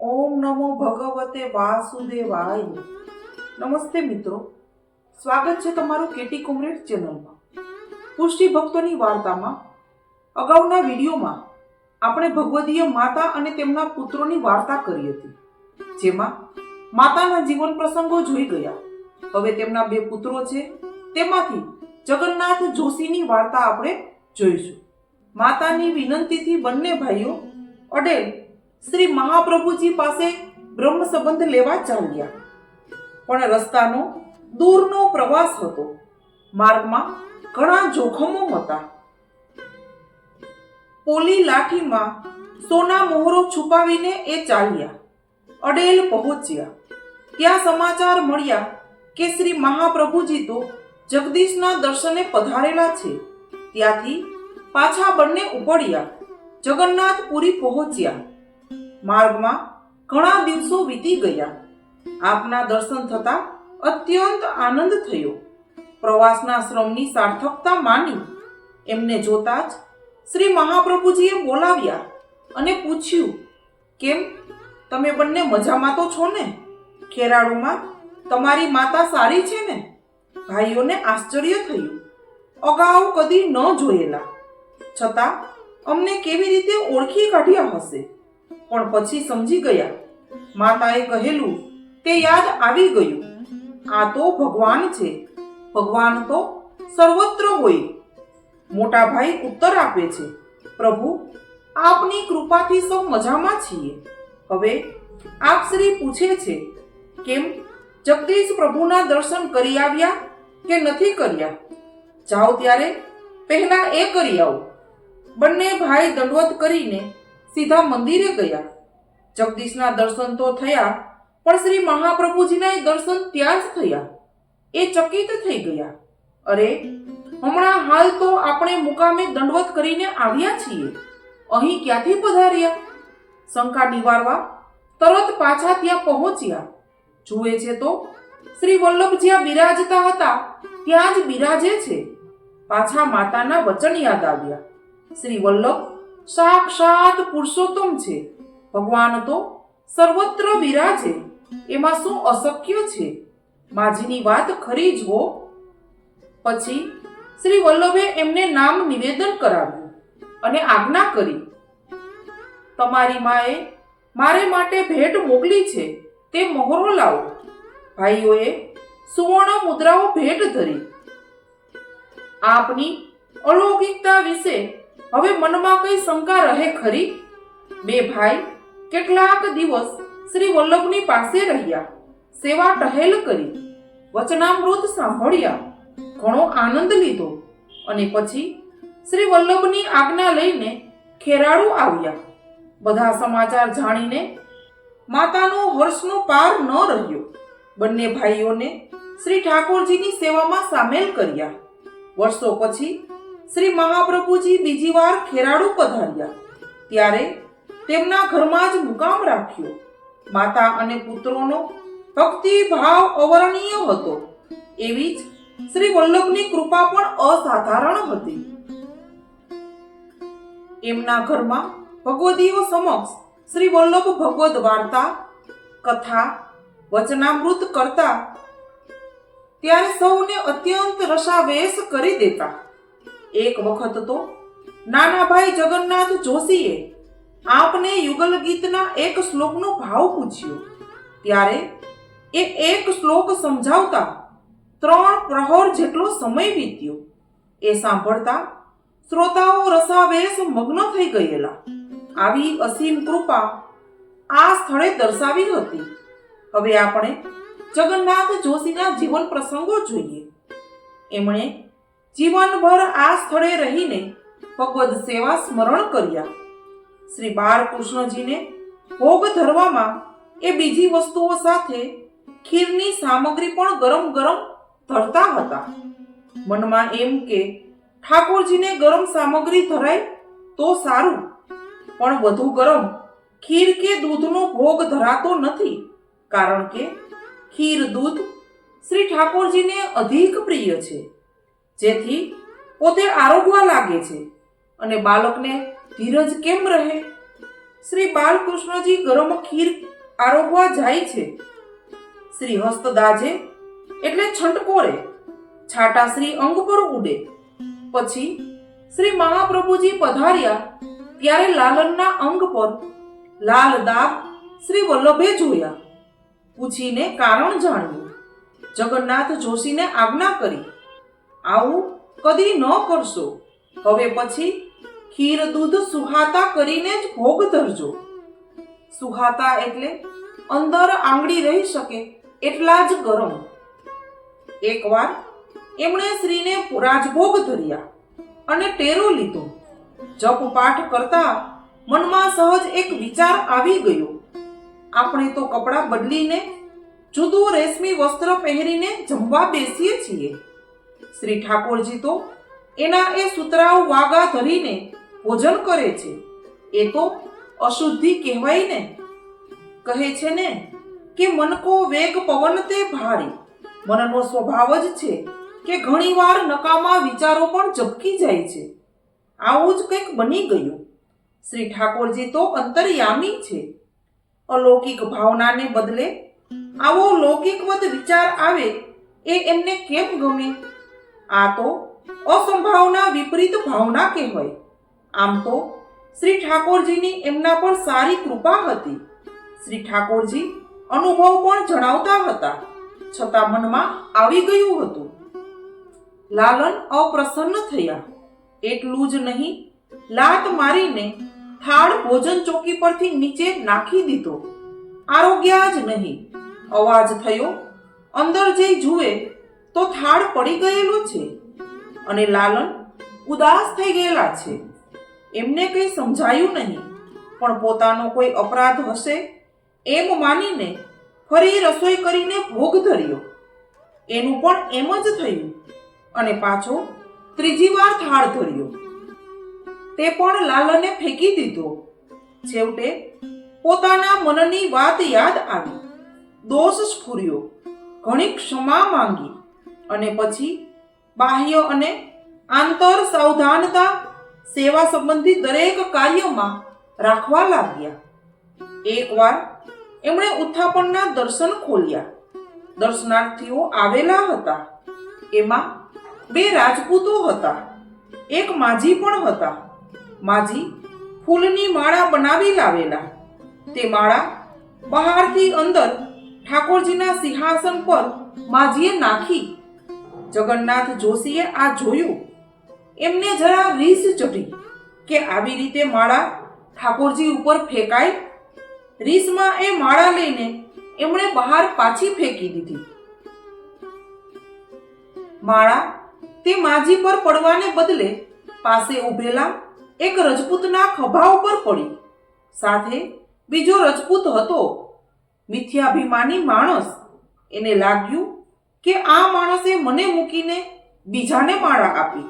ઓમ નમો ભગવતે વાસુદેવાય. નમસ્તે મિત્રો, સ્વાગત છે તમારું કેટી કોમરેડ ચેનલમાં. પુષ્ટિ ભક્તોની વાર્તામાં અગાઉના વિડીયોમાં આપણે ભગવદીય માતા અને તેમના પુત્રોની વાર્તા કરી હતી, જેમાં માતાના જીવન પ્રસંગો જોઈ ગયા. હવે તેમના બે પુત્રો છે, તેમાંથી જગન્નાથ જોશીની વાર્તા આપણે જોઈશું. માતાની વિનંતીથી બંને ભાઈઓ અડેલ શ્રી મહાપ્રભુજી પાસે બ્રહ્મ સંબંધ લેવા ચાલ્યા. પણ રસ્તાનો દૂરનો પ્રવાસ હતો. માર્ગમાં ઘણા જોખમો હતા. પોલી લાઠીમાં સોના મોહરો છુપાવીને એ ચાલ્યા. અડેલ પહોંચ્યા. ત્યાં સમાચાર મળ્યા કે શ્રી મહાપ્રભુજી તો જગદીશના દર્શને પધારેલા છે. ત્યાંથી પાછા બંને ઉપડ્યા. જગન્નાથપુરી પહોંચ્યા. માર્ગમાં ઘણા દિવસો વીતી ગયા. આપના દર્શન થતા અત્યંત આનંદ થયો. પ્રવાસના શ્રમની સાર્થકતા માની. એમને જોતા જ શ્રી મહાપ્રભુજીએ બોલાવ્યા અને પૂછ્યું, કેમ, તમે બંને મજામાં તો છો ને? ખેરાળુમાં તમારી માતા સારી છે ને? ભાઈઓને આશ્ચર્ય થયું. અગાઉ કદી ન જોયેલા, છતાં અમને કેવી રીતે ઓળખી કાઢ્યા હશે? પણ પછી સમજી ગયા. માતાએ કહેલું તે યાદ આવી ગયું. આ તો ભગવાન છે. ભગવાન તો સર્વત્ર હોય. મોટા ભાઈ ઉત્તર આપે છે, પ્રભુ, આપની કૃપાથી સૌ મજામાં છીએ. હવે આપ શ્રી પૂછે છે, કેમ, જગદીશ પ્રભુના દર્શન કરી આવ્યા કે નથી કર્યા? જાઓ ત્યારે પહેલા એ કરી આવો. બંને ભાઈ દંડવત કરીને સીધા મંદિરે ગયા. જગદીશના દર્શન તો થયા, પણ શ્રી મહાપ્રભુજીના દર્શન ત્યાં જ થયા. એ ચકિત થઈ ગયા. અરે, હમણાં હાલ તો આપણે મુકામે દંડવત કરીને આવ્યા છીએ, અહીં ક્યાંથી પધાર્યા? શંકા નિવારવા તરત પાછા ત્યાં પહોંચ્યા. જુએ છે તો શ્રી વલ્લભ જ્યાં બિરાજતા હતા ત્યાં જ બિરાજે છે. પાછા માતાના વચન યાદ આવ્યા. શ્રી વલ્લભ સાક્ષાત પુરુષોત્તમ છે. ભગવાન તો સર્વત્ર બિરાજે, એમાં શું અશક્ય છે? માજીની વાત ખરી જ હો. પછી શ્રી વલ્લભે એમને નામ નિવેદન કરાવ્યું અને આજ્ઞા કરી, તમારી માએ મારે માટે ભેટ મોકલી છે, તે મોહરો લાવો. ભાઈઓએ સુવર્ણ મુદ્રાઓ ભેટ ધરી. આપની અલૌકિકતા વિશે હવે મનમાં કઈ શંકા રહે ખરી? બે ભાઈ કેટલાક દિવસ શ્રી વલ્લભની પાસે રહ્યા. સેવા ટહેલ કરી, વચનામૃત સાંભળ્યા, ઘણો આનંદ લીધો અને પછી શ્રી વલ્લભની આજ્ઞા લઈને ખેરાળુ આવ્યા. બધા સમાચાર જાણીને માતાનો હર્ષનો પાર ન રહ્યો. બંને ભાઈઓને શ્રી ઠાકોરજીની સેવામાં સામેલ કર્યા. વર્ષો પછી શ્રી મહાપ્રભુજી બીજી વાર ખેરાળુ પધાર્યા. ત્યારે તેમના ઘરમાં જ મુકામ રાખ્યો. માતા અને પુત્રોનો ભક્તિ ભાવ અવર્ણનીય હતો. એવી જ શ્રી વલ્લભની કૃપા પણ અસાધારણ હતી. એમના ઘરમાં ભગવદીઓ સમક્ષ શ્રી વલ્લભ ભગવદ વાર્તા, કથા, વચનામૃત કરતા ત્યારે સૌને અત્યંત રસાવેશ કરી દેતા. એક વખત તો નાના ભાઈ જગન્નાથ જોશીએ આપને યુગલ ગીતના એક શ્લોકનો ભાવ પૂછ્યો. ત્યારે એ એક શ્લોક સમજાવતા 3 પ્રહર જેટલો સમય વીત્યો. એ સાંભળતા શ્રોતાઓ રસાવેશ મગ્ન થઈ ગયેલા. આવી અસીમ કૃપા આ સ્થળે દર્શાવી હતી. હવે આપણે જગન્નાથ જોશીના જીવન પ્રસંગો જોઈએ. એમણે જીવનભર આ સ્થળે રહીને ભગવદ સેવા સ્મરણ કર્યા. શ્રી બાળકૃષ્ણજીને ભોગ ધરવામાં એ બીજી વસ્તુઓ સાથે ખીરની સામગ્રી પણ ગરમ ગરમ ધરતા હતા. મનમાં એમ કે ઠાકોરજીને ગરમ સામગ્રી ધરાય તો સારું, પણ વધુ ગરમ ખીર કે દૂધનો ભોગ ધરાતો નથી, કારણ કે ખીર દૂધ શ્રી ઠાકોરજીને અધિક પ્રિય છે. જેથી પોતે આરોગવા લાગે છે અને બાળકને ધીરજ કેમ રહે? શ્રી બાલકૃષ્ણજી ગરમ ખીર આરોગવા જાય છે. શ્રી હસ્ત દાજે એટલે છંટકોરે, છાટા શ્રી અંગ પર ઉડે. પછી શ્રી મહાપ્રભુજી પધાર્યા ત્યારે લાલનના અંગ પર લાલ દાગ શ્રી વલ્લભે જોયા. પૂછીને કારણ જાણ્યું. જગન્નાથ જોશીને આજ્ઞા કરી, આવું કદી ન કરશો. હવે પછી ખીર દૂધ સુહાતા કરીને જ ભોગ ધરજો. સુહાતા એટલે અંદર આંગળી રહી શકે એટલા જ ગરમ. એકવાર એમણે શ્રીને રાજભોગ ધર્યા અને ટેરો લીધો. જપ પાઠ કરતા મનમાં સહજ એક વિચાર આવી ગયો. આપણે તો કપડાં બદલીને જુદું રેશમી વસ્ત્ર પહેરીને જમવા બેસીએ છીએ. શ્રી ઠાકોરજી તો એના એ સુતરાઉ વાગા ધરીને ભોજન કરે છે. એ તો અશુદ્ધિ કહેવાય ને. કહે છે ને કે મન કો વેગ પવન તે ભારી. મનનો સ્વભાવ જ છે કે ઘણીવાર નકામા વિચારો પણ ઝબકી જાય છે. આવું જ કંઈક બની ગયું. શ્રી ઠાકોરજી તો અંતર્યામી છે. અલૌકિક ભાવનાને બદલે આવો લૌકિકવત વિચાર આવે એ એમને કેમ ગમે? આ તો અસંભાવના વિપરીત ભાવના કહેવાય. આમ તો શ્રી ઠાકોરજીની એમના પર સારી કૃપા હતી. શ્રી ઠાકોરજી અનુભવ પણ જણાવતા હતા, છતાં મનમાં આવી ગયું હતું. લાલન અપ્રસન્ન થયા. એટલું જ નહીં, લાત મારીને થાળ ભોજન ચોકી પરથી નીચે નાખી દીધો. આરોગ્યા જ નહીં, અવાજ થયો. અંદર જઈ જુએ તો થાળ પડી ગયેલો છે અને લાલન ઉદાસ થઈ ગયેલા છે. એમને કંઈ સમજાયું નહીં, પણ પોતાનો કોઈ અપરાધ હશે એમ માનીને ફરી રસોઈ કરીને ભોગ ધર્યો. એનું પણ એમ જ થયું અને પાછો ત્રીજી વાર થાળ ધર્યો. તે પણ લાલને ફેંકી દીધો. છેવટે પોતાના મનની વાત યાદ આવી, દોષ સ્ફુર્યો, ઘણી ક્ષમા માંગી અને પછી બાહ્ય અને આંતર સાવધાનતા સેવા સંબંધી દરેક કાર્યમાં રાખવા લાગ્યા. એકવાર એમણે ઉત્થાપનના દર્શન ખોલ્યા. દર્શનાર્થીઓ આવેલા હતા. એમાં 2 રાજપૂતો હતા, એક માજી પણ હતા. માજી ફૂલની માળા બનાવી લાવેલા. તે માળા બહારથી અંદર ઠાકોરજીના સિંહાસન પર માજીએ નાખી. જગન્નાથ જોશીએ આ જોયું. એમને જરા રીસ ચઢી કે આવી રીતે માળા ઠાકોરજી ઉપર ફેંકાય. રીસમાં એ માળા લઈને એમણે બહાર પાછી ફેંકી દીધી. માળા તે માજી પર પડવાને બદલે પાસે ઉભેલા એક રજપૂતના ખભા ઉપર પડી. સાથે બીજો રજપૂત હતો, મિથ્યાભિમાની માણસ. એને લાગ્યું કે આ માણસે મને મૂકીને બીજાને માળા આપી.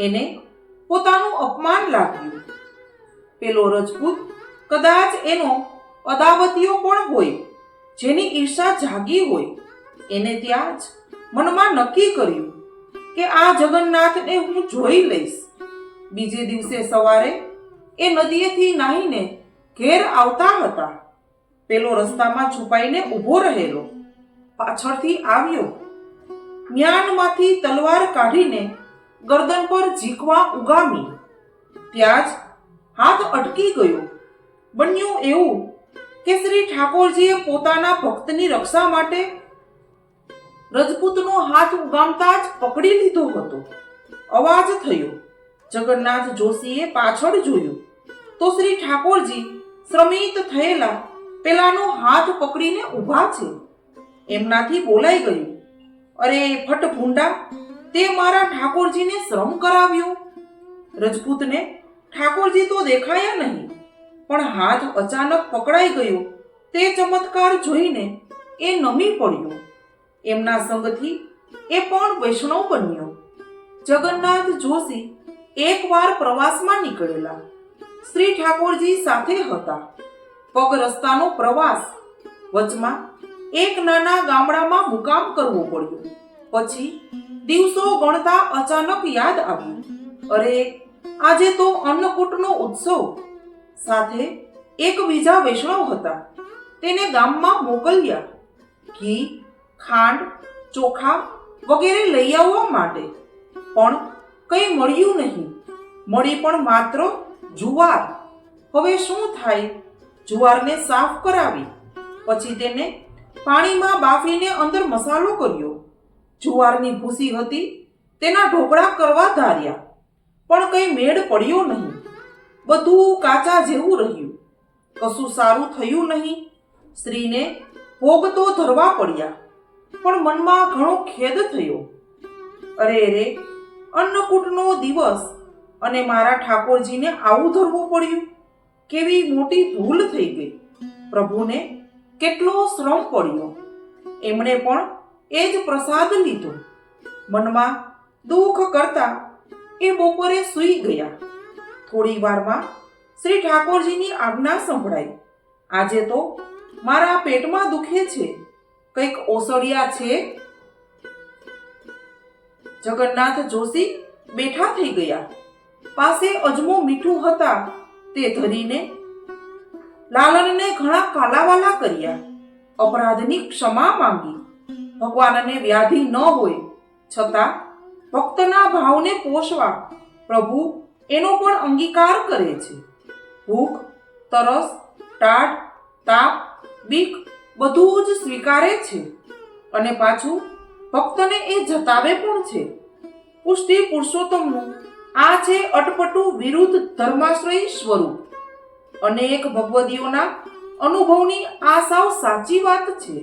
એને પોતાનું અપમાન લાગ્યું. પેલો રજપૂત કદાચ એનો અદાવતીયો પણ હોય, જેની ઈર્ષા જાગી હોય. એને ત્યાં જ મનમાં નક્કી કર્યું કે આ જગન્નાથને હું જોઈ લઈશ. બીજે દિવસે સવારે એ નદીએથી નાહીને ઘેર આવતા હતા. પેલો રસ્તામાં છુપાઈને ઊભો રહેલો. પાછળથી આવ્યો. મ્યાનમાંથી તલવાર કાઢીને ગરદન પર ઝીંકવા ઉગામી. ત્યાં જ હાથ અટકી ગયો. બન્યું એવું કે શ્રી ઠાકોરજીએ પોતાના ભક્તની રક્ષા માટે રજપૂતનો હાથ ઉગામતા જ પકડી લીધો હતો. અવાજ થયો. જગન્નાથ જોશીએ પાછળ જોયું તો શ્રી ઠાકોરજી શ્રમિત થયેલા પેલાનો હાથ પકડીને ઊભા છે. એમનાથી બોલાઈ ગયું, અરે ફટ ભૂંડા, તે મારા ઠાકોરજીને શ્રમ કરાવ્યો. રજપૂતને ઠાકોરજી તો દેખાયા નહીં, પણ હાથ અચાનક પકડાઈ ગયો. તે ચમત્કાર જોઈને એ નમી પડ્યો. એમના સંગથી એ પણ વૈષ્ણવ બન્યો. જગન્નાથ જોશી એકવાર પ્રવાસમાં નીકળેલા. શ્રી ઠાકોરજી સાથે હતા. પગ રસ્તાનો પ્રવાસ. વચમાં એક નાના ગામડામાં મુકામ કરવો પડ્યો. પછી દિવસો ગણતા અચાનક યાદ આવ્યું, અરે આજે તો અન્નકૂટનો ઉત્સવ. સાથે એક બીજા વૈષ્ણવ હતા. તેને ગામમાં મોકલ્યા ઘી, ખાંડ, ચોખા વગેરે લઈ આવવા માટે, પણ કંઈ મળ્યું નહીં. મળી પણ માત્ર જુવાર. હવે શું થાય? જુવારને સાફ કરાવી, પછી તેને પાણીમાં બાફીને અંદર મસાલો કર્યો. જુવારની ભૂસી હતી, તેના ઢોકળા કરવા ધાર્યા, પણ કંઈ મેળ પડ્યો નહીં. બધું કાચા જેવું રહ્યું. કશું સારું થયું નહીં. સ્ત્રીને ભોગ તો ધરવા પડ્યા, પણ મનમાં ઘણો ખેદ થયો. અરે રે, અન્નકૂટનો દિવસ અને મારા ઠાકોરજીને આવું ધરવું પડ્યું. કેવી મોટી ભૂલ થઈ ગઈ. પ્રભુને કેટલો શ્રમ પડ્યો. એમણે પણ એ જ પ્રસાદ લીધો. મનમાં દુઃખ કરતા એ બપોરે સૂઈ ગયા. થોડી વારમાં શ્રી ઠાકોરજીની આજ્ઞા સંભળાઈ. આજે તો મારા પેટમાં દુખે છે, કંઈક ઓસડિયા છે. જગન્નાથ જોશી બેઠા થઈ ગયા. પાસે અજમો મીઠું હતા તે ધરીને લાલનને ઘણા કાલાવાલા કર્યા. અપરાધની ક્ષમા માંગી. ભગવાનને વ્યાધિ ન હોય છતાં ભક્તના ભાવને પોષવા પ્રભુ એનો પણ અંગીકાર કરે છે. ભૂખ, તરસ, ટાઢ, તાપ, બીક બધું જ સ્વીકારે છે અને પાછું ભક્તને એ જતાવે પણ છે. પુષ્ટિ પુરુષોત્તમનું આ છે અટપટું વિરુદ્ધ ધર્માશ્રયી સ્વરૂપ. અનેક ભગવદીઓના અનુભવની આ સાવ સાચી વાત છે.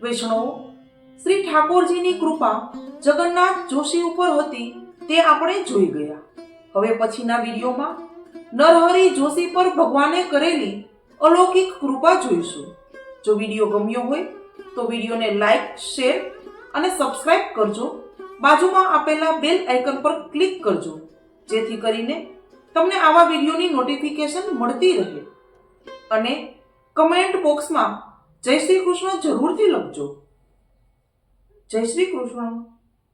વૈષ્ણવો, શ્રી ઠાકોરજીની કૃપા જગન્નાથ જોશી ઉપર હતી તે આપણે જોઈ ગયા. હવે પછીના વિડીયોમાં નરહરી જોશી પર ભગવાને કરેલી અલૌકિક કૃપા જોઈશું. જો વિડીયો ગમ્યો હોય તો વિડીયોને લાઈક, શેર અને સબસ્ક્રાઇબ કરજો. બાજુમાં આપેલા બેલ આઇકન પર ક્લિક કરજો, જેથી કરીને તમને આવા વિડીયોની નોટિફિકેશન મળતી રહે. અને કમેન્ટ બોક્સમાં જય શ્રી કૃષ્ણ જરૂરથી લખજો. જય શ્રી કૃષ્ણ.